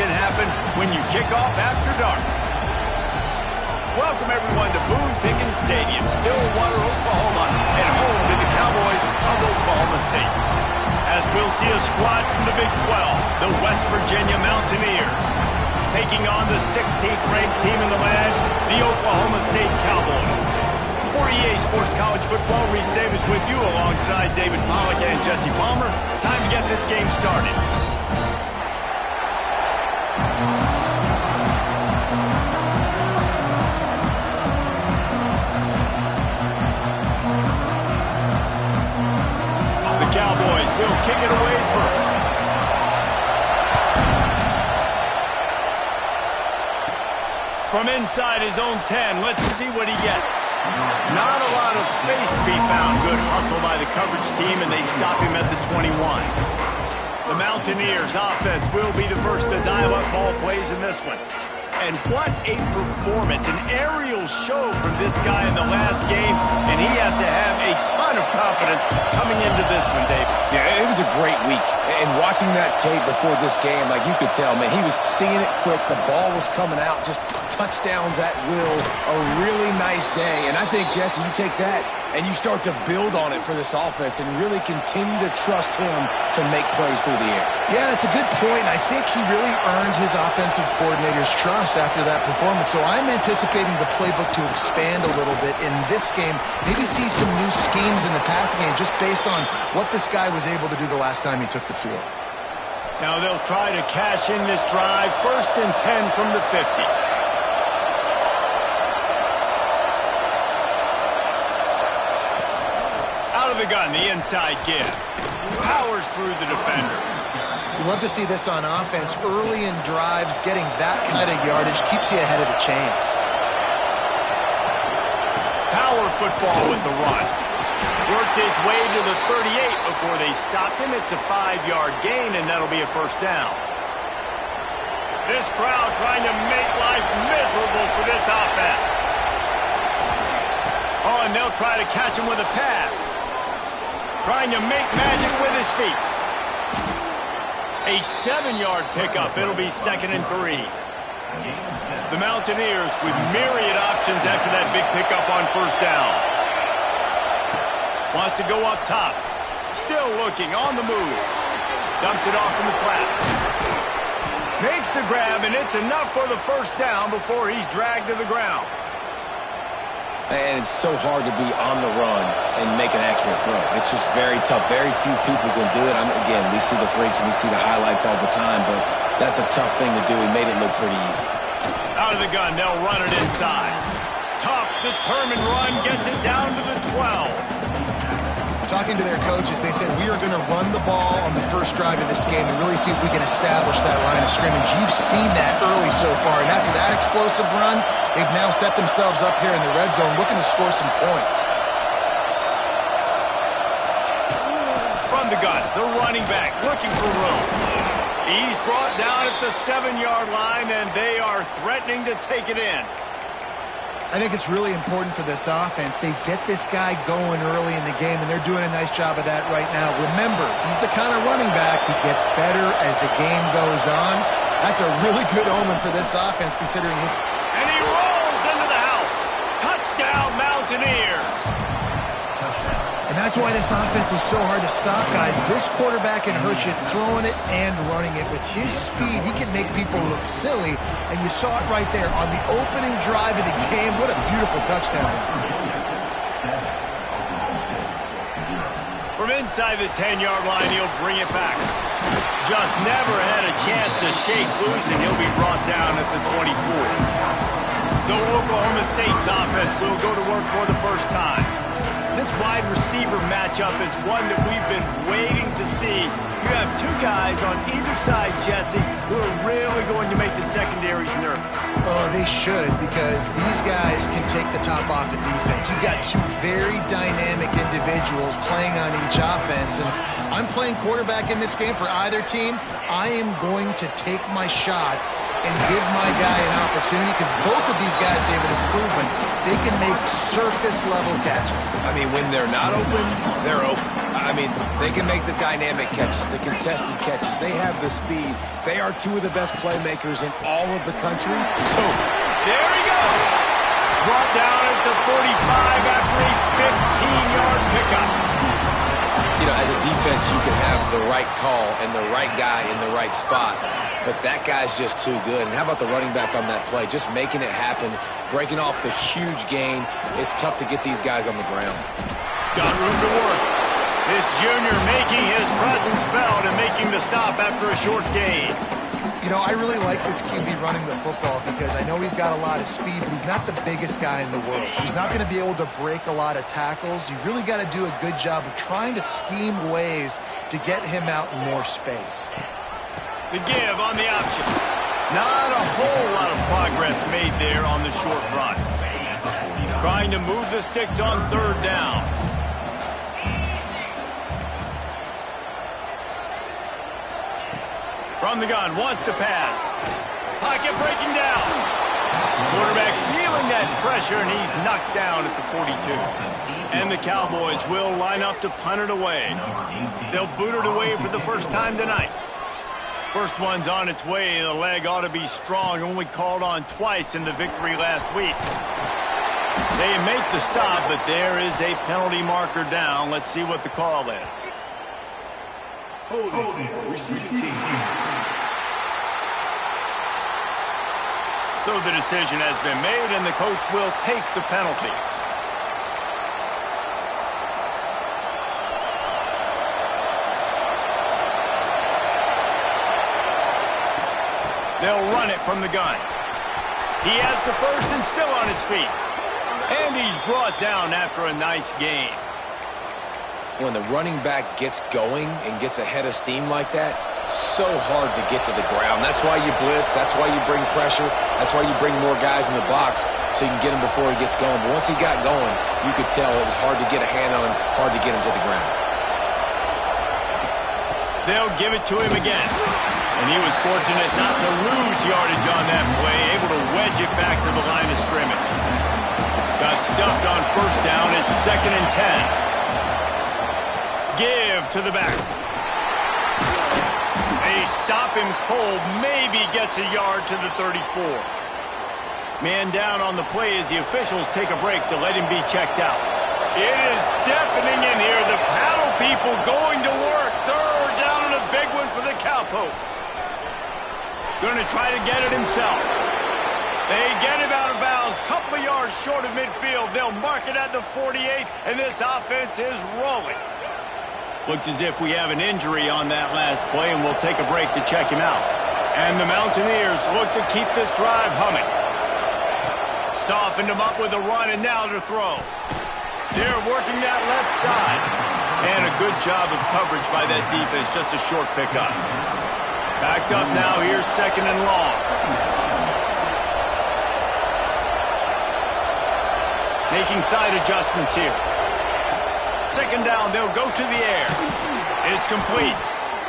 can happen when you kick off after dark. Welcome, everyone, to Boone Pickens Stadium, Stillwater, Oklahoma, and home to the Cowboys of Oklahoma State. As we'll see a squad from the Big 12, the West Virginia Mountaineers, taking on the 16th ranked team in the land, the Oklahoma State Cowboys. For EA Sports College Football, Reese Davis with you alongside David Pollack and Jesse Palmer. Time to get this game started. The Cowboys will kick it away first. From inside his own 10, let's see what he gets. Not a lot of space to be found. Good hustle by the coverage team, and they stop him at the 21. The Mountaineers offense will be the first to dial up ball plays in this one. And what a performance, an aerial show from this guy in the last game, and he has to have a ton of confidence coming into this one, David. Yeah, it was a great week. And watching that tape before this game, like you could tell, man, he was seeing it quick. The ball was coming out, just touchdowns at will. A really nice day. And I think, Jesse, you take that and you start to build on it for this offense and really continue to trust him to make plays through the air. Yeah, that's a good point. I think he really earned his offensive coordinator's trust after that performance. So I'm anticipating the playbook to expand a little bit in this game. Maybe see some new schemes in the passing game just based on what this guy was able to do the last time he took the field. Now they'll try to cash in this drive. 1st and 10 from the 50. Out of the gun, the inside give. Powers through the defender. You love to see this on offense. Early in drives, getting that kind of yardage keeps you ahead of the chains. Power football with the run. Worked his way to the 38 before they stopped him. It's a 5-yard gain, and that'll be a first down. This crowd trying to make life miserable for this offense. Oh, and they'll try to catch him with a pass. Trying to make magic with his feet. A 7-yard pickup. It'll be 2nd and 3. The Mountaineers with myriad options after that big pickup on first down. Wants to go up top. Still looking, on the move. Dumps it off in the flats. Makes the grab, and it's enough for the first down before he's dragged to the ground. And it's so hard to be on the run and make an accurate throw. It's just very tough. Very few people can do it. Again, we see the freaks and we see the highlights all the time, but that's a tough thing to do. He made it look pretty easy. Out of the gun, they'll run it inside. Tough, determined run, gets it down to the 12. Talking to their coaches, they said, we are going to run the ball on the first drive of this game and really see if we can establish that line of scrimmage. You've seen that early so far, and after that explosive run, they've now set themselves up here in the red zone looking to score some points. From the gun, the running back looking for room. He's brought down at the 7-yard line, and they are threatening to take it in. I think it's really important for this offense. They get this guy going early in the game, and they're doing a nice job of that right now. Remember, he's the kind of running back who gets better as the game goes on. That's a really good omen for this offense, considering his... And he rolls into the house. Touchdown, Mountaineers. And that's why this offense is so hard to stop, guys. This quarterback can hurt you throwing it and running it. With his speed, he can make people look silly. And you saw it right there on the opening drive of the game. What a beautiful touchdown. From inside the 10-yard line, he'll bring it back. Just never had a chance to shake loose, and he'll be brought down at the 24. So Oklahoma State's offense will go to work for the first time. This wide receiver matchup is one that we've been waiting to see. You have two guys on either side, Jesse, who are really going to make the secondaries nervous. Oh, they should, because these guys can take the top off the defense. You've got two very dynamic individuals playing on each offense, and if I'm playing quarterback in this game for either team, I am going to take my shots and give my guy an opportunity, because both of these guys, David, have proven they can make surface-level catches. I mean, when they're not open, they're open. I mean, they can make the dynamic catches, the contested catches. They have the speed. They are two of the best playmakers in all of the country. So, there he goes. Brought down at the 45 after a 15-yard pickup. You know, as a defense, you can have the right call and the right guy in the right spot, but that guy's just too good. And how about the running back on that play? Just making it happen, breaking off the huge gain. It's tough to get these guys on the ground. Got room to work. This junior making his presence felt and making the stop after a short gain. You know, I really like this QB running the football because I know he's got a lot of speed, but he's not the biggest guy in the world. So he's not going to be able to break a lot of tackles. You really got to do a good job of trying to scheme ways to get him out in more space. The give on the option. Not a whole lot of progress made there on the short run. Trying to move the sticks on third down. From the gun, wants to pass. Pocket breaking down. Quarterback feeling that pressure, and he's knocked down at the 42. And the Cowboys will line up to punt it away. They'll boot it away for the first time tonight. First one's on its way. The leg ought to be strong. Only called on twice in the victory last week. They make the stop, but there is a penalty marker down. Let's see what the call is. Holding, receiving team. So the decision has been made, and the coach will take the penalty. They'll run it from the gun. He has the first and still on his feet. And he's brought down after a nice gain. When the running back gets going and gets ahead of steam like that, so hard to get to the ground. That's why you blitz. That's why you bring pressure. That's why you bring more guys in the box so you can get him before he gets going. But once he got going, you could tell it was hard to get a hand on him, hard to get him to the ground. They'll give it to him again. And he was fortunate not to lose yardage on that play, able to wedge it back to the line of scrimmage. Got stuffed on first down. It's 2nd and 10. Give to the back. They stop him cold, maybe gets a yard to the 34. Man down on the play as the officials take a break to let him be checked out. It is deafening in here. The paddle people going to work. Third down and a big one for the Cowpokes. Going to try to get it himself. They get him out of bounds, couple of yards short of midfield. They'll mark it at the 48, and this offense is rolling. Looks as if we have an injury on that last play, and we'll take a break to check him out. And the Mountaineers look to keep this drive humming. Softened him up with a run, and now to throw. They're working that left side. And a good job of coverage by that defense, just a short pickup. Backed up now, here's 2nd and long. Making side adjustments here. 2nd down, they'll go to the air. It's complete.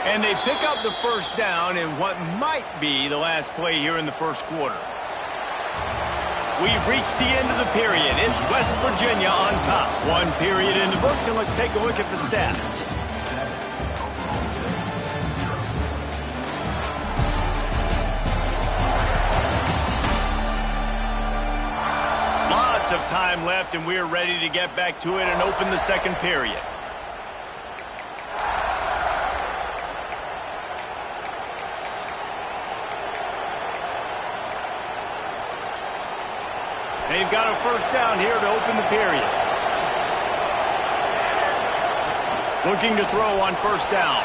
And they pick up the first down in what might be the last play here in the first quarter. We've reached the end of the period. It's West Virginia on top. One period in the books, and let's take a look at the stats. Of time left, and we're ready to get back to it and open the second period. They've got a first down here to open the period. Looking to throw on first down.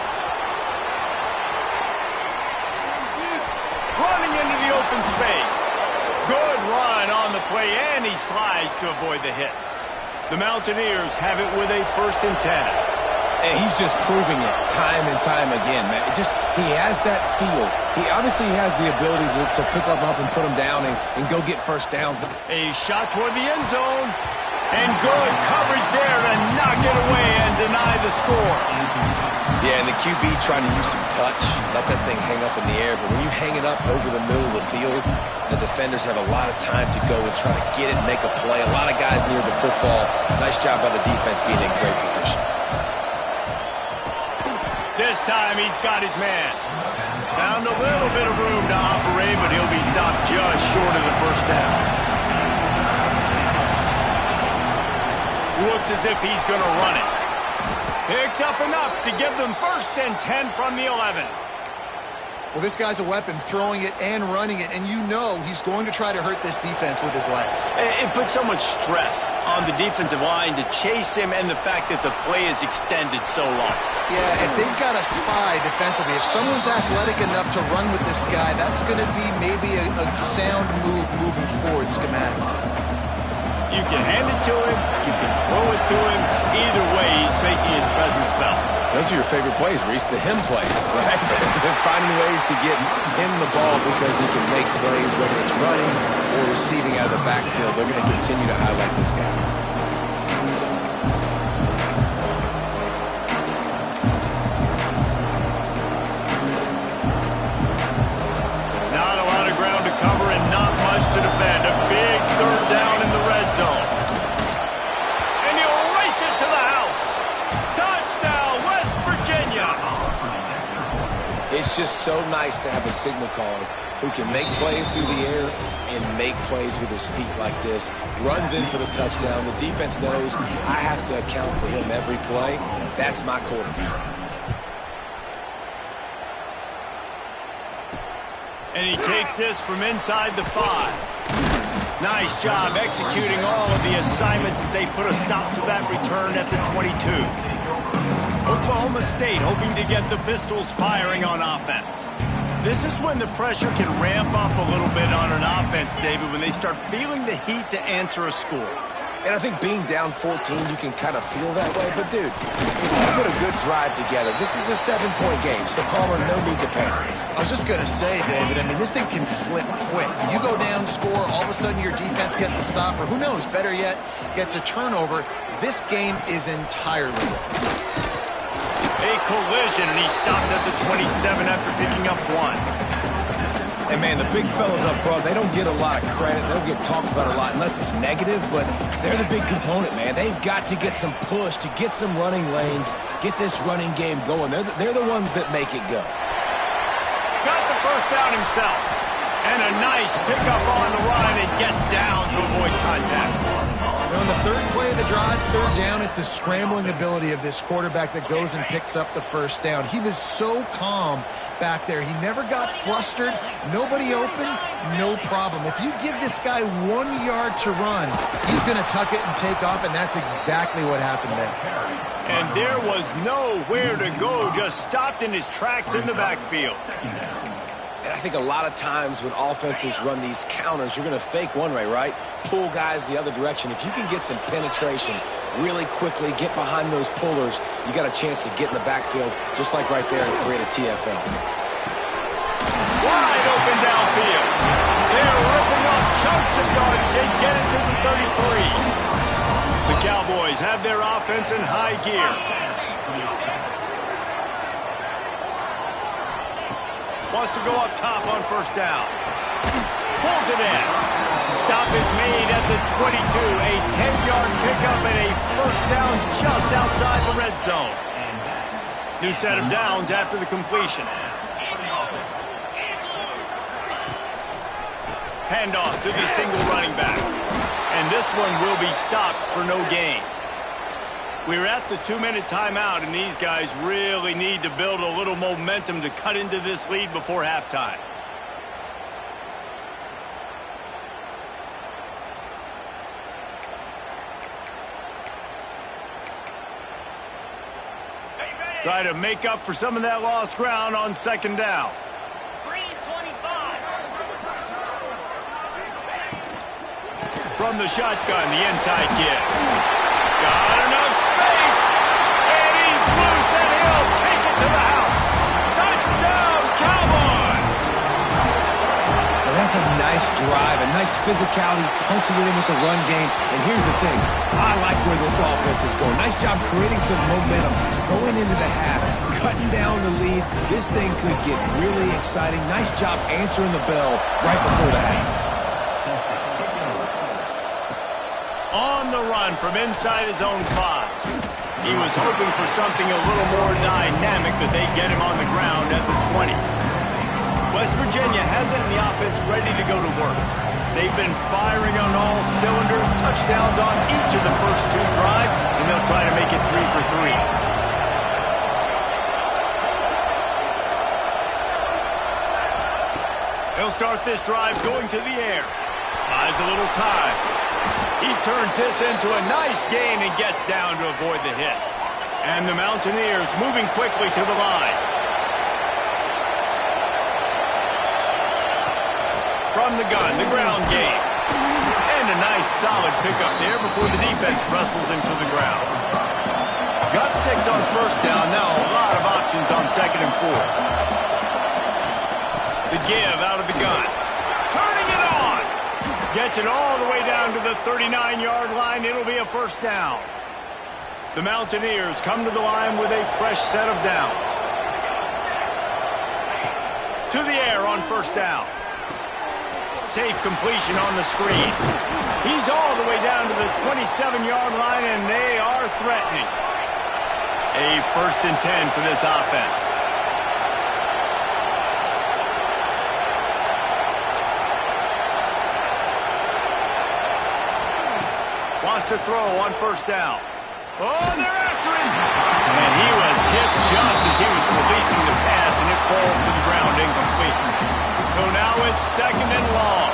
Running into the open space. Good run on the play, and he slides to avoid the hit. The Mountaineers have it with a 1st and 10. And he's just proving it time and time again, man. He has that feel. He obviously has the ability to pick them up and put them down and go get first downs. A shot toward the end zone. And good coverage there to knock it away and deny the score. Yeah, and the QB trying to use some touch, let that thing hang up in the air. But when you hang it up over the middle of the field, the defenders have a lot of time to go and try to get it and make a play. A lot of guys near the football. Nice job by the defense being in great position. This time he's got his man. Found a little bit of room to operate, but he'll be stopped just short of the first down. Looks as if he's going to run it. Picks up enough to give them 1st and 10 from the 11. Well, this guy's a weapon, throwing it and running it, and you know he's going to try to hurt this defense with his legs. It puts so much stress on the defensive line to chase him, and the fact that the play is extended so long. Yeah, if they've got a spy defensively, if someone's athletic enough to run with this guy, that's going to be maybe a sound move moving forward schematically. You can hand it to him, you can throw it to him. Either way, he's making his presence felt. Those are your favorite plays, Reese, the him plays, right? Finding ways to get him the ball because he can make plays, whether it's running or receiving out of the backfield. They're going to continue to highlight this guy. Not a lot of ground to cover and not much to defend. A big 3rd down in the red zone. And he'll race it to the house. Touchdown, West Virginia. It's just so nice to have a signal caller who can make plays through the air and make plays with his feet like this. Runs in for the touchdown. The defense knows I have to account for him every play. That's my quarterback. And he takes this from inside the 5. Nice job executing all of the assignments as they put a stop to that return at the 22. Oklahoma State hoping to get the Pistols firing on offense. This is when the pressure can ramp up a little bit on an offense, David, when they start feeling the heat to answer a score. And I think being down 14, you can kind of feel that way. But, dude, if you put a good drive together, this is a 7-point game, so Palmer, no need to panic. I was just going to say, David, I mean, this thing can flip quick. You go down, score, all of a sudden your defense gets a stop, or who knows, better yet, gets a turnover. This game is entirely different. A collision, and he stopped at the 27 after picking up 1. And, man, the big fellas up front, they don't get a lot of credit. They don't get talked about a lot unless it's negative, but they're the big component, man. They've got to get some push, to get some running lanes, get this running game going. They're the ones that make it go. Got the 1st down himself. And a nice pickup on the run and gets down to avoid contact. On the 3rd play of the drive, 3rd down, it's the scrambling ability of this quarterback that goes and picks up the 1st down. He was so calm back there. He never got flustered. Nobody open, no problem. If you give this guy 1 yard to run, he's going to tuck it and take off, and that's exactly what happened there. And there was nowhere to go, just stopped in his tracks in the backfield. And I think a lot of times when offenses run these counters, you're going to fake one way, right? Pull guys the other direction. If you can get some penetration really quickly, get behind those pullers, you got a chance to get in the backfield, just like right there, and create a TFL. Wide open downfield. They're ripping off chunks of yardage. They get it to the 33. The Cowboys have their offense in high gear. Wants to go up top on 1st down. Pulls it in. Stop is made at the 22. A 10-yard pickup and a 1st down just outside the red zone. New set of downs after the completion. Handoff to the single running back. And this one will be stopped for no gain. We're at the 2-minute timeout, and these guys really need to build a little momentum to cut into this lead before halftime. Try to make up for some of that lost ground on 2nd down. From the shotgun, the inside kid. Got enough space, and he's loose, and he'll take it to the house. Touchdown, Cowboys! And that's a nice drive, a nice physicality, punching it in with the run game. And here's the thing, I like where this offense is going. Nice job creating some momentum, going into the half, cutting down the lead. This thing could get really exciting. Nice job answering the bell right before the half. On the run from inside his own 5. He was hoping for something a little more dynamic, but they get him on the ground at the 20. West Virginia has it in the offense ready to go to work. They've been firing on all cylinders, touchdowns on each of the first 2 drives, and they'll try to make it 3 for 3. He'll start this drive going to the air. Buys a little time. He turns this into a nice gain and gets down to avoid the hit. And the Mountaineers moving quickly to the line. From the gun, the ground game. And a nice solid pickup there before the defense wrestles him to the ground. Got 6 on first down. Now a lot of options on 2nd and 4. The give out of the gun. Turning it on. Gets it all the way down to the 39-yard line. It'll be a first down. The Mountaineers come to the line with a fresh set of downs. To the air on first down. Safe completion on the screen. He's all the way down to the 27-yard line, and they are threatening. A 1st and 10 for this offense. Wants to throw on first down. Oh, they're after him. And he was hit just as he was releasing the pass, and it falls to the ground incomplete. So now it's 2nd and long.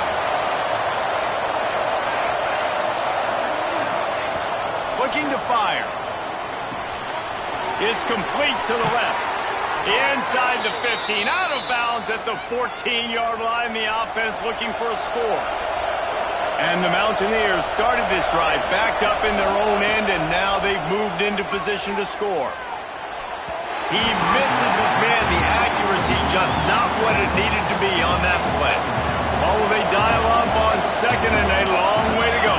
Looking to fire. It's complete to the left. Inside the 15, out of bounds at the 14-yard line. The offense looking for a score. And the Mountaineers started this drive backed up in their own end, and now they've moved into position to score. He misses his man. The accuracy just not what it needed to be on that play. Oh, they dial up on 2nd and a long way to go.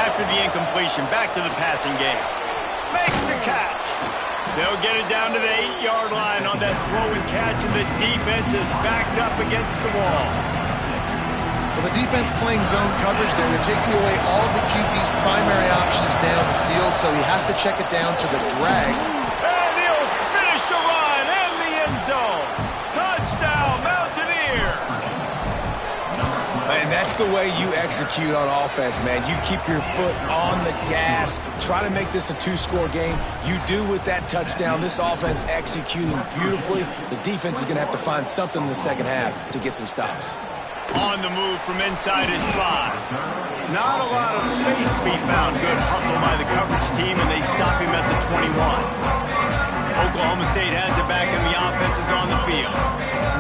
After the incompletion, back to the passing game. Makes the catch. They'll get it down to the 8-yard line on that throw and catch, and the defense is backed up against the wall. Well, the defense playing zone coverage there. They're taking away all of the QB's primary options down the field, so he has to check it down to the drag. And he'll finish the run in the end zone. Touchdown, Mountaineers. And that's the way you execute on offense, man. You keep your foot on the gas, try to make this a 2-score game. You do with that touchdown. This offense executing beautifully. The defense is going to have to find something in the second half to get some stops. On the move from inside his 5. Not a lot of space to be found. Good hustle by the coverage team, and they stop him at the 21. Oklahoma State has it back, and the offense is on the field.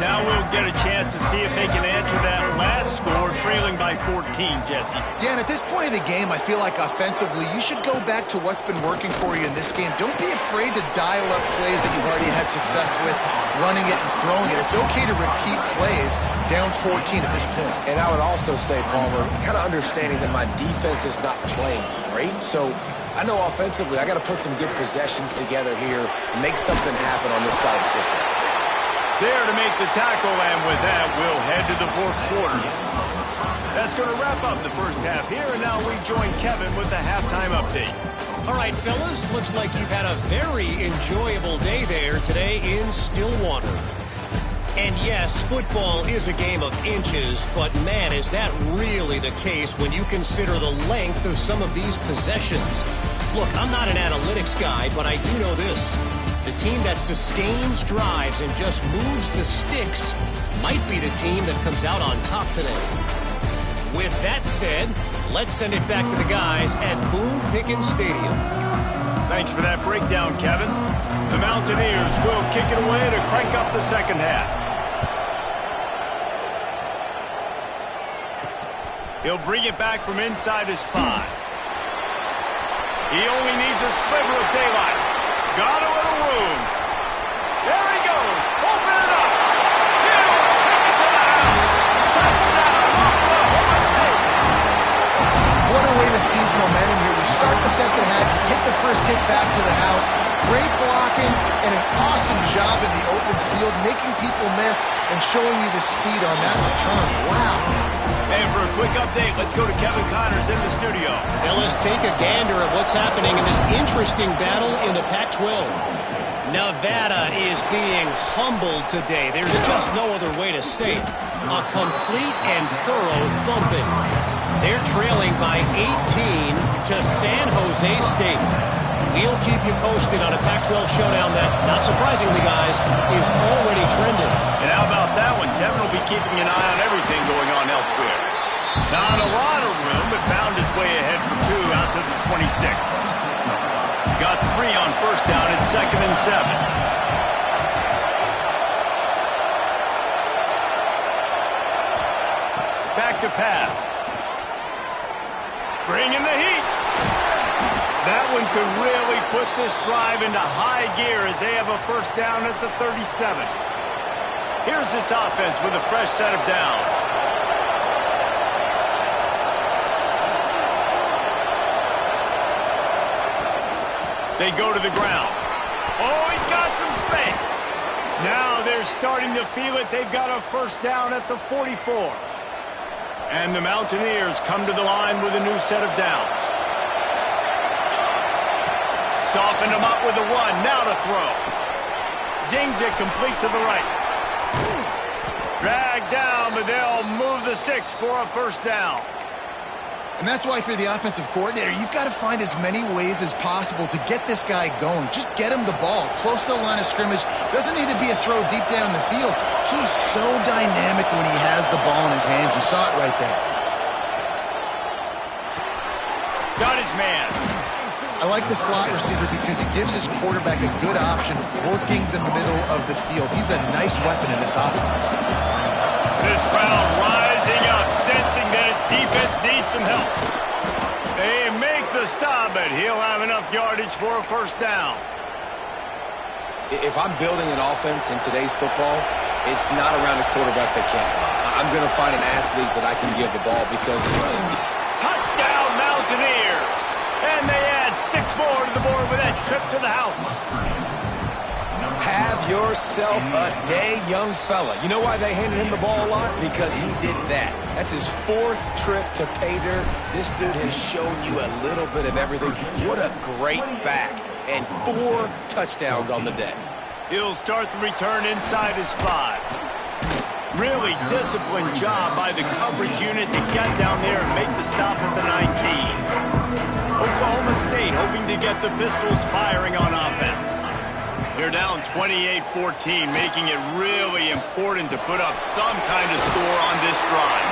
Now we'll get a chance to see if they can answer that last score, trailing by 14, Jesse. Yeah, and at this point of the game, I feel like offensively, you should go back to what's been working for you in this game. Don't be afraid to dial up plays that you've already had success with, running it and throwing it. It's okay to repeat plays down 14 at this point. And I would also say, Palmer, kind of understanding that my defense is not playing great, so I know offensively I got to put some good possessions together here and make something happen on this side of the football. There to make the tackle, and with that, we'll head to the 4th quarter. That's going to wrap up the first half here, and now we join Kevin with the halftime update. All right, fellas, looks like you've had a very enjoyable day there today in Stillwater. And yes, football is a game of inches, but man, is that really the case when you consider the length of some of these possessions. Look, I'm not an analytics guy, but I do know this. The team that sustains drives and just moves the sticks might be the team that comes out on top today. With that said, let's send it back to the guys at Boone Pickens Stadium. Thanks for that breakdown, Kevin. The Mountaineers will kick it away to crank up the second half. He'll bring it back from inside his 5. He only needs a sliver of daylight. Got a little room. There he goes. Open it up. He'll take it to the house. Touchdown, Oklahoma State. What a way to seize momentum here. You start the second half, you take the first kick back to the house. Great blocking and an awesome job in the open field, making people miss and showing you the speed on that return. Wow. And for a quick update, let's go to Kevin Connors in the studio. Fellas, take a gander at what's happening in this interesting battle in the Pac-12. Nevada is being humbled today. There's just no other way to say it. A complete and thorough thumping. They're trailing by 18 to San Jose State. We'll keep you posted on a Pac-12 showdown that, not surprisingly, guys, is already trending. And how about that one? Kevin will be keeping an eye on everything going on elsewhere. Not a lot of room, but found his way ahead for 2 out to the 26. Got 3 on first down at 2nd and 7. Back to pass. Bringing the heat. That one could really put this drive into high gear as they have a first down at the 37. Here's this offense with a fresh set of downs. They go to the ground. Oh, he's got some space. Now they're starting to feel it. They've got a first down at the 44. And the Mountaineers come to the line with a new set of downs. Softened him up with a run. Now to throw. Zings it complete to the right. Dragged down, but they'll move the sticks for a first down. And that's why, if you're the offensive coordinator, you've got to find as many ways as possible to get this guy going. Just get him the ball close to the line of scrimmage. Doesn't need to be a throw deep down the field. He's so dynamic when he has the ball in his hands. You saw it right there. Got his man. I like the slot receiver because he gives his quarterback a good option working the middle of the field. He's a nice weapon in this offense. This crowd rising up, sensing that its defense needs some help. They make the stop, but he'll have enough yardage for a first down. If I'm building an offense in today's football, it's not around a quarterback that can't run. I'm going to find an athlete that I can give the ball because... Touchdown, Mountaineers! And they add 6 more to the board with that trip to the house. Have yourself a day, young fella. You know why they handed him the ball a lot? Because he did that. That's his 4th trip to pay dirt. This dude has shown you a little bit of everything. What a great back. And 4 touchdowns on the day. He'll start the return inside his 5. Really disciplined job by the coverage unit to get down there and make the stop at the 19. Oklahoma State hoping to get the Pistols firing on offense. They're down 28-14, making it really important to put up some kind of score on this drive.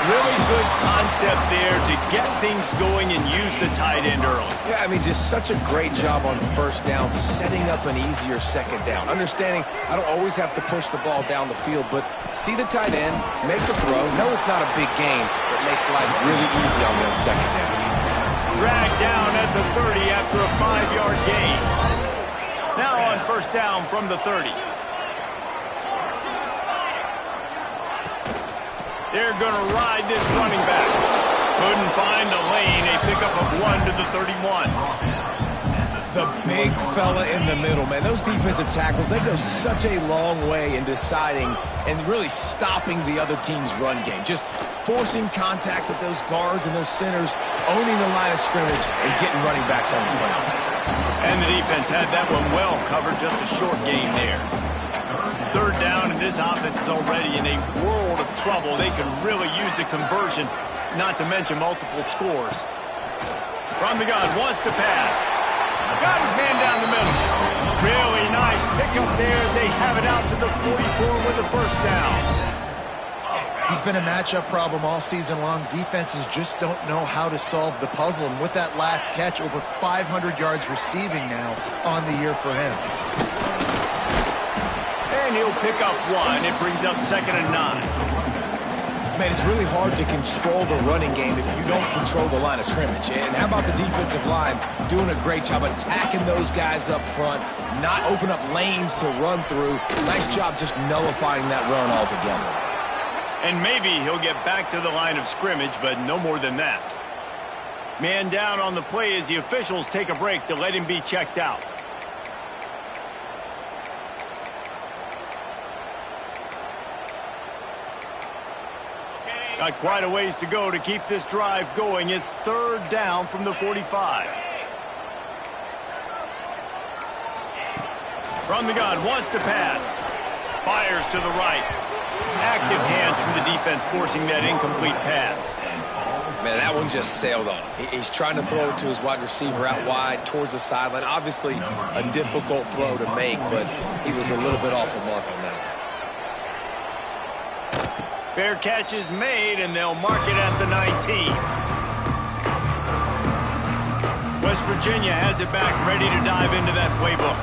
Really good concept there to get things going and use the tight end early. Yeah, I mean, just such a great job on first down, setting up an easier second down. Understanding I don't always have to push the ball down the field, but see the tight end, make the throw. No, it's not a big gain, but makes life really easy on that second down. Dragged down at the 30 after a 5-yard gain. Now on first down from the 30. They're going to ride this running back. Couldn't find a lane. A pickup of 1 to the 31. The big fella in the middle, man. Those defensive tackles, they go such a long way in deciding and really stopping the other team's run game. Just forcing contact with those guards and those centers, owning the line of scrimmage, and getting running backs on the ground. And the defense had that one well covered, just a short gain there. 3rd down, and this offense is already in a world of trouble. They could really use a conversion, not to mention multiple scores. From the gun, wants to pass. Got his man down the middle. Really nice pickup there as they have it out to the 44 with the first down. He's been a matchup problem all season long. Defenses just don't know how to solve the puzzle. And with that last catch, over 500 yards receiving now on the year for him. And he'll pick up 1. It brings up 2nd and 9. Man, it's really hard to control the running game if you don't control the line of scrimmage. And how about the defensive line doing a great job attacking those guys up front, not open up lanes to run through. Nice job just nullifying that run altogether. And maybe he'll get back to the line of scrimmage, but no more than that. Man down on the play as the officials take a break to let him be checked out. Got quite a ways to go to keep this drive going. It's third down from the 45. From the gun, wants to pass. Fires to the right. Active hands from the defense forcing that incomplete pass. Man, that one just sailed on. He's trying to throw it to his wide receiver out wide towards the sideline. Obviously, a difficult throw to make, but he was a little bit off the mark on that. Fair catch is made, and they'll mark it at the 19. West Virginia has it back, ready to dive into that playbook.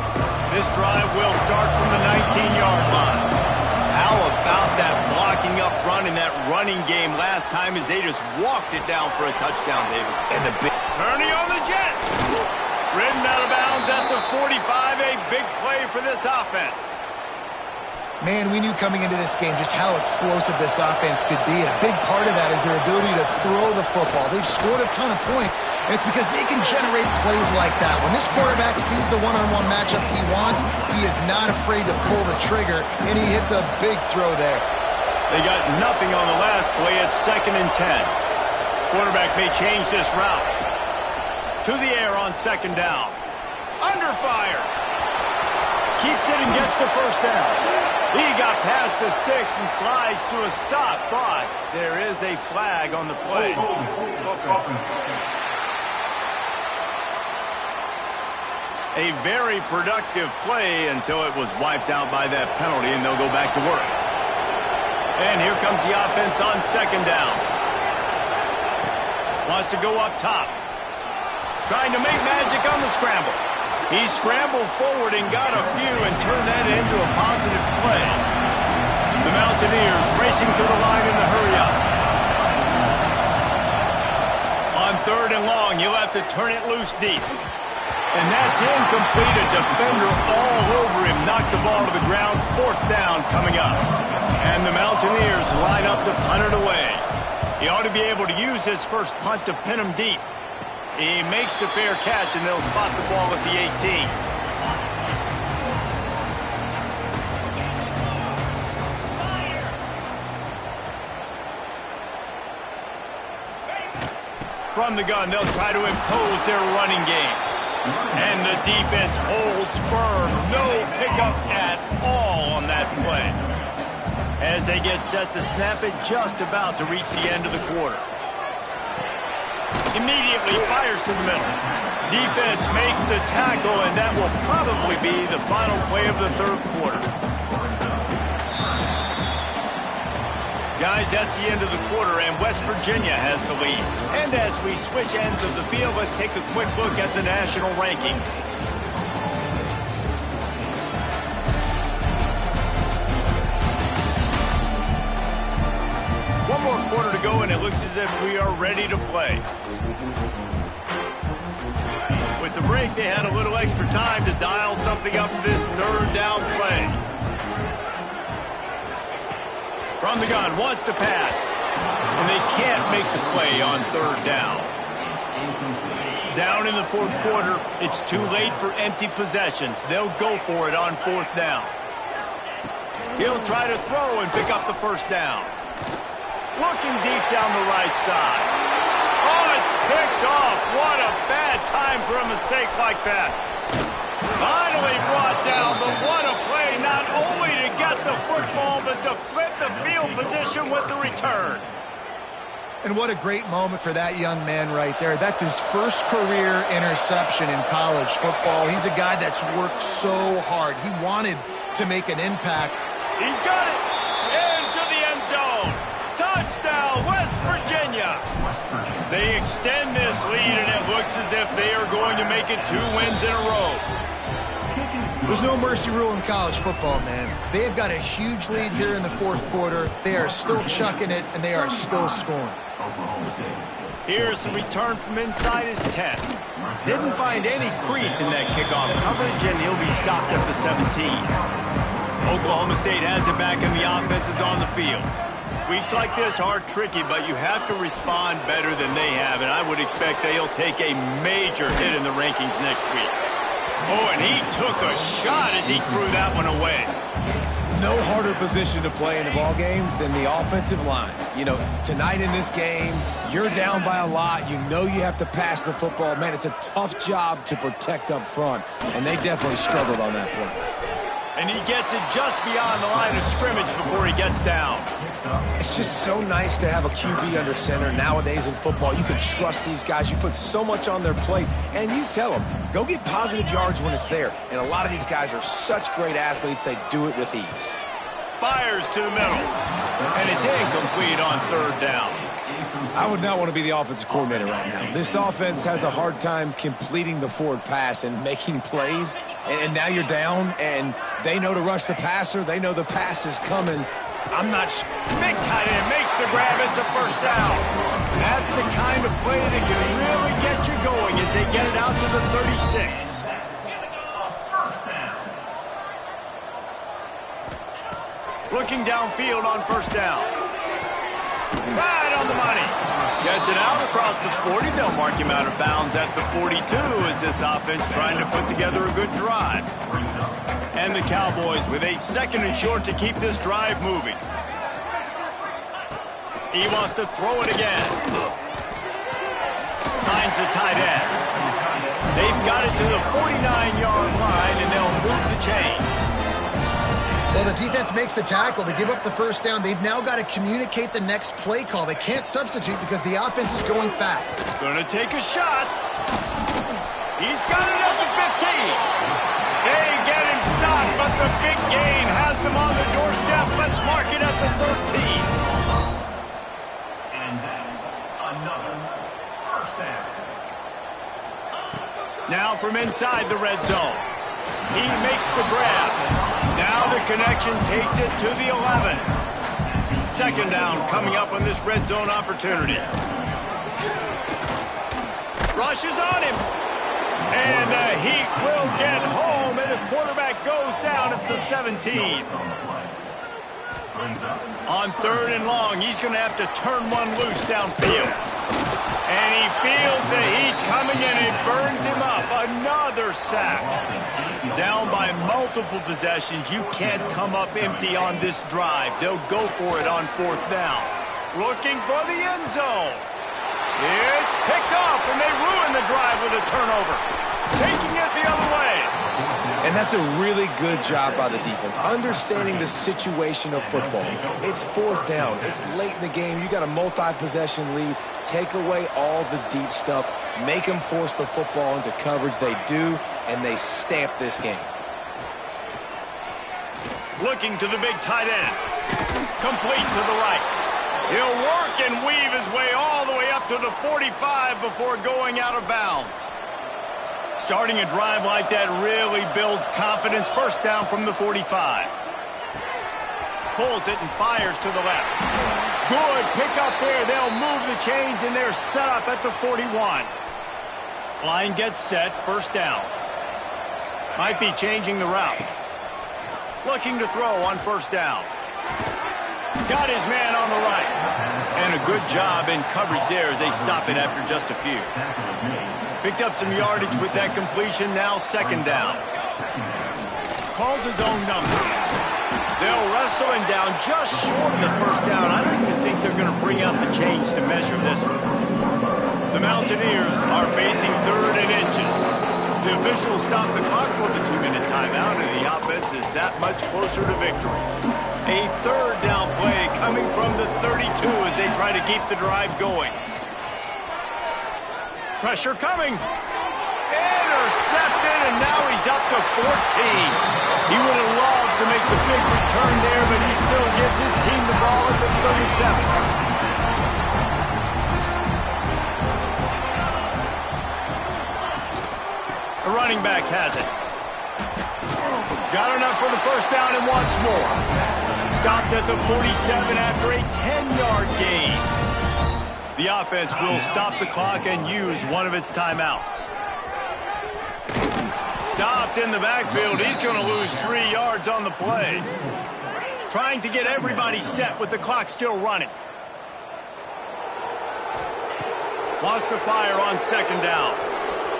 This drive will start from the 19-yard line. How about that blocking up front in that running game last time as they just walked it down for a touchdown, David? And the big Turning on the Jets. Ridden out of bounds at the 45, a big play for this offense. Man, we knew coming into this game just how explosive this offense could be, and a big part of that is their ability to throw the football. They've scored a ton of points, and it's because they can generate plays like that. When this quarterback sees the one-on-one matchup he wants, he is not afraid to pull the trigger, and he hits a big throw there. They got nothing on the last play. It's 2nd and 10. Quarterback may change this route. To the air on 2nd down. Under fire. Keeps it and gets the first down. He got past the sticks and slides to a stop, but there is a flag on the play. A very productive play until it was wiped out by that penalty, and they'll go back to work. And here comes the offense on 2nd down. Wants to go up top. Trying to make magic on the scramble. He scrambled forward and got a few and turned that into a positive play. The Mountaineers racing to the line in the hurry-up. On 3rd and long, you'll have to turn it loose deep. And that's incomplete. A defender all over him. Knocked the ball to the ground. 4th down coming up. And the Mountaineers line up to punt it away. He ought to be able to use his first punt to pin him deep. He makes the fair catch, and they'll spot the ball at the 18. From the gun, they'll try to impose their running game. And the defense holds firm. No pickup at all on that play. As they get set to snap it, just about to reach the end of the quarter. Immediately fires to the middle. Defense makes the tackle, and that will probably be the final play of the 3rd quarter. Guys, that's the end of the quarter, and West Virginia has the lead. And as we switch ends of the field, let's take a quick look at the national rankings. One more quarter to go, and it looks as if we are ready to play. With the break, they had a little extra time to dial something up for this 3rd down play. From the gun, wants to pass. And they can't make the play on 3rd down. Down in the 4th quarter, it's too late for empty possessions. They'll go for it on 4th down. He'll try to throw and pick up the first down. Looking deep down the right side. Oh, it's picked off. What a bad time for a mistake like that. Finally brought down, but what a play. Not only to get the football, but to flip the field position with the return. And what a great moment for that young man right there. That's his first career interception in college football. He's a guy that's worked so hard. He wanted to make an impact. He's got it. Into the end zone. Touchdown, West Virginia. They extend this lead, and it looks as if they are going to make it 2 wins in a row. There's no mercy rule in college football, man. They have got a huge lead here in the 4th quarter. They are still chucking it, and they are still scoring. Here's the return from inside his 10. Didn't find any crease in that kickoff coverage, and he'll be stopped at the 17. Oklahoma State has it back, and the offense is on the field. Weeks like this are tricky, but you have to respond better than they have, and I would expect they'll take a major hit in the rankings next week. Oh, and he took a shot as he threw that one away. No harder position to play in the ball game than the offensive line. You know, tonight in this game, you're down by a lot. You know you have to pass the football. Man, it's a tough job to protect up front, and they definitely struggled on that play. And he gets it just beyond the line of scrimmage before he gets down. It's just so nice to have a QB under center nowadays in football. You can trust these guys. You put so much on their plate, and you tell them, go get positive yards when it's there. And a lot of these guys are such great athletes, they do it with ease. Fires to the middle, and it's incomplete on third down. I would not want to be the offensive coordinator right now. This offense has a hard time completing the forward pass and making plays, and now you're down, and they know to rush the passer. They know the pass is coming. I'm not sure. Big tight end makes the grab. It's a first down. That's the kind of play that can really get you going as they get it out to the 36. Looking downfield on first down. Right on the money. Gets it out across the 40. They'll mark him out of bounds at the 42 as this offense trying to put together a good drive. And the Cowboys with a second and short to keep this drive moving. He wants to throw it again. Finds the tight end. They've got it to the 49-yard line, and they'll move the chains. Well, the defense makes the tackle. They give up the first down. They've now got to communicate the next play call. They can't substitute because the offense is going fast. Gonna take a shot. He's got it at the 15. They get him stopped, but the big gain has them on the doorstep. Let's mark it at the 13. And that's another first down. Now from inside the red zone. He makes the grab. Now the connection takes it to the 11. Second down coming up on this red zone opportunity. Rushes on him. And the Heat will get home, and the quarterback goes down at the 17. On third and long, he's going to have to turn one loose downfield. And he feels the heat coming in. It burns him up. Another sack. Down by multiple possessions. You can't come up empty on this drive. They'll go for it on fourth down. Looking for the end zone. It's picked off, and they ruin the drive with a turnover. Taking it the other way. And that's a really good job by the defense, understanding the situation of football. It's fourth down. It's late in the game. You got a multi-possession lead. Take away all the deep stuff. Make them force the football into coverage. They do, and they stamp this game. Looking to the big tight end. Complete to the right. He'll work and weave his way all the way up to the 45 before going out of bounds. Starting a drive like that really builds confidence. First down from the 45. Pulls it and fires to the left. Good pick up there. They'll move the chains, and they're set up at the 41. Line gets set. First down. Might be changing the route. Looking to throw on first down. Got his man on the right. And a good job in coverage there as they stop it after just a few. Picked up some yardage with that completion. Now second down. Calls his own number. They'll wrestle him down just short of the first down. I don't even think they're going to bring out the chains to measure this one. The Mountaineers are facing third and inches. The officials stop the clock for the 2-minute timeout, and the offense is that much closer to victory. A third down play coming from the 32 as they try to keep the drive going. Pressure coming. Intercepted, and now he's up to 14. He would have loved to make the big return there, but he still gives his team the ball at the 37. The running back has it. Got enough for the first down and wants more. Stopped at the 47 after a 10-yard gain. The offense will stop the clock and use one of its timeouts. Stopped in the backfield. He's going to lose 3 yards on the play. trying to get everybody set with the clock still running. Wants to fire on second down.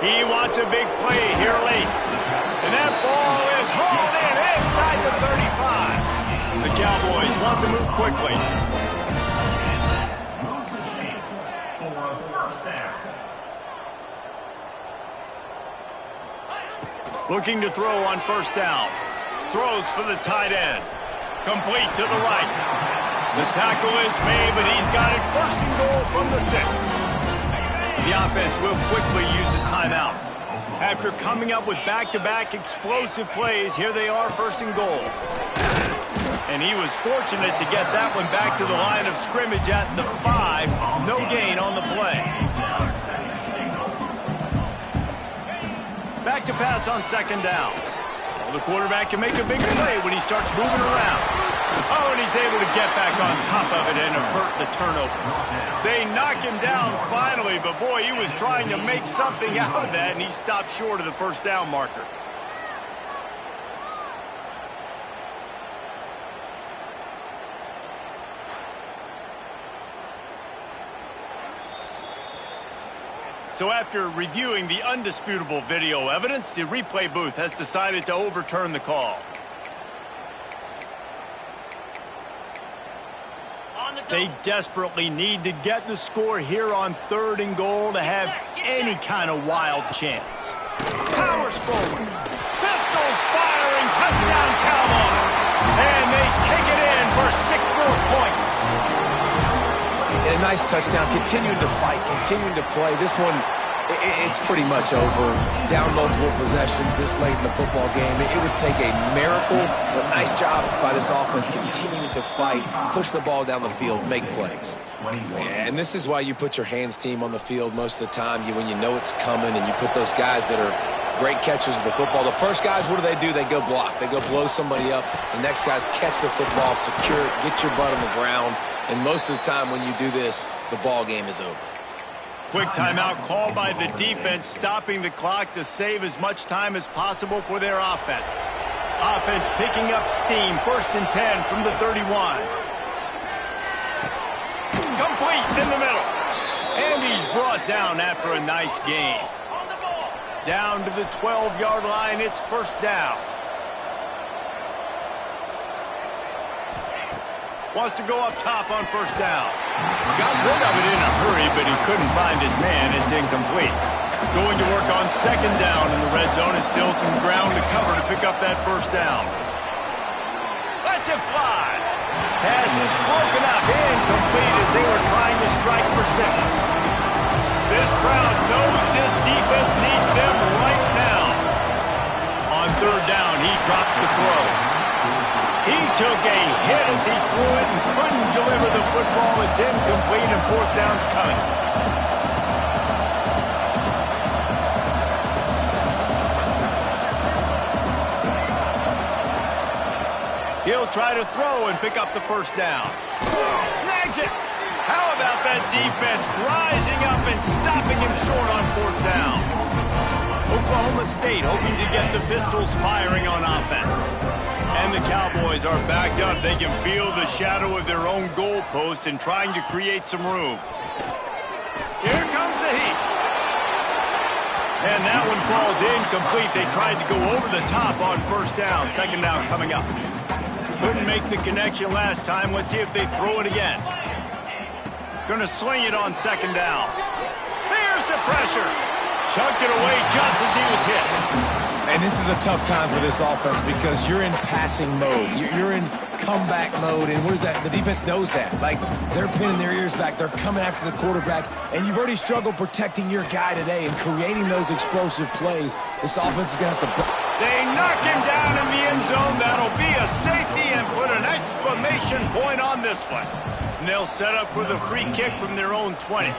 He wants a big play here late. And that ball is hauled in inside the 35. The Cowboys want to move quickly. Move the chains for a first down. Looking to throw on first down. Throws for the tight end. Complete to the right. The tackle is made, but he's got it first and goal from the 6. The offense will quickly use a timeout. After coming up with back-to-back explosive plays, here they are first and goal. And he was fortunate to get that one back to the line of scrimmage at the 5. No gain on the play. Back to pass on second down. Well, the quarterback can make a big play when he starts moving around. Oh, and he's able to get back on top of it and avert the turnover. They knock him down finally, but boy, he was trying to make something out of that, and he stopped short of the first down marker. So after reviewing the undisputable video evidence, the replay booth has decided to overturn the call. They desperately need to get the score here on third and goal to have any kind of wild chance. Powers forward. Pistols firing. Touchdown Cowboys. And they take it in for 6 more points. And a nice touchdown, continuing to fight, continuing to play. This one, it's pretty much over. Down multiple possessions this late in the football game. It would take a miracle, but nice job by this offense continuing to fight, push the ball down the field, make plays. And this is why you put your hands team on the field most of the time, when you know it's coming, and you put those guys that are great catchers of the football. The first guys, what do? They go block. They go blow somebody up. The next guys catch the football, secure it, get your butt on the ground. And most of the time when you do this, the ball game is over. Quick timeout called by the defense, stopping the clock to save as much time as possible for their offense. Offense picking up steam, 1st and 10 from the 31. Complete in the middle. And he's brought down after a nice gain. Down to the 12-yard line, it's first down. Wants to go up top on first down. Got rid of it in a hurry, but he couldn't find his man. It's incomplete. Going to work on second down in the red zone. Is still some ground to cover to pick up that first down. Lets it fly. Pass is broken up. Incomplete as they were trying to strike for 6. This crowd knows this defense needs them right now. On third down, he drops the throw. He took a hit as he threw it and couldn't deliver the football. It's incomplete and fourth down's coming. He'll try to throw and pick up the first down. Snags it. How about that defense rising up and stopping him short on fourth down? Oklahoma State hoping to get the Pistols firing on offense. And the Cowboys are backed up. They can feel the shadow of their own goalpost and trying to create some room. Here comes the heat. And that one falls incomplete. They tried to go over the top on first down. Second down coming up. Couldn't make the connection last time. Let's see if they throw it again. Gonna swing it on second down. There's the pressure. Chucked it away just as he was hit. And this is a tough time for this offense because you're in passing mode. You're in comeback mode, and where's that? The defense knows that. Like, they're pinning their ears back. They're coming after the quarterback, and you've already struggled protecting your guy today and creating those explosive plays. This offense is going to have to... They knock him down in the end zone. That'll be a safety and put an exclamation point on this one. And they'll set up for the free kick from their own 20.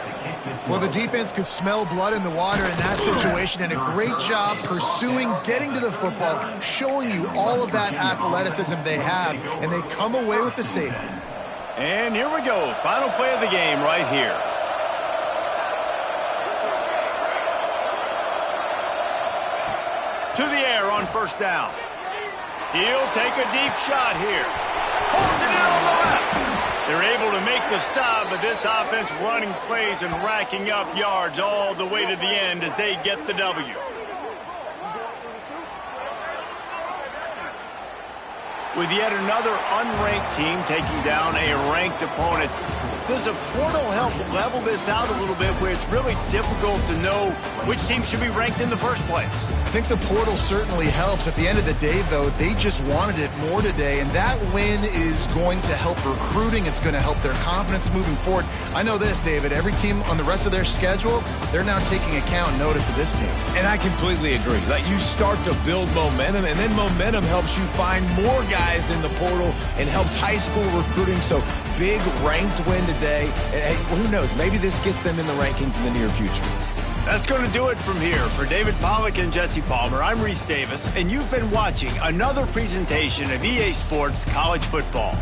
Well, the defense could smell blood in the water in that situation, and a great job pursuing, getting to the football, showing you all of that athleticism they have, and they come away with the safety. And here we go. Final play of the game right here. To the air on first down. He'll take a deep shot here. Holds it in on the left. They're able to make the stop, but this offense running plays and racking up yards all the way to the end as they get the W. With yet another unranked team taking down a ranked opponent, does a portal help level this out a little bit where it's really difficult to know which team should be ranked in the first place? I think the portal certainly helps. At the end of the day, though, they just wanted it more today, and that win is going to help recruiting. It's going to help their confidence moving forward. I know this, David. Every team on the rest of their schedule, they're now taking account and notice of this team. And I completely agree. Like, you start to build momentum, and then momentum helps you find more guys in the portal and helps high school recruiting. So big ranked win today. And hey, who knows? Maybe this gets them in the rankings in the near future. That's going to do it from here. For David Pollack and Jesse Palmer, I'm Reese Davis, and you've been watching another presentation of EA Sports College Football.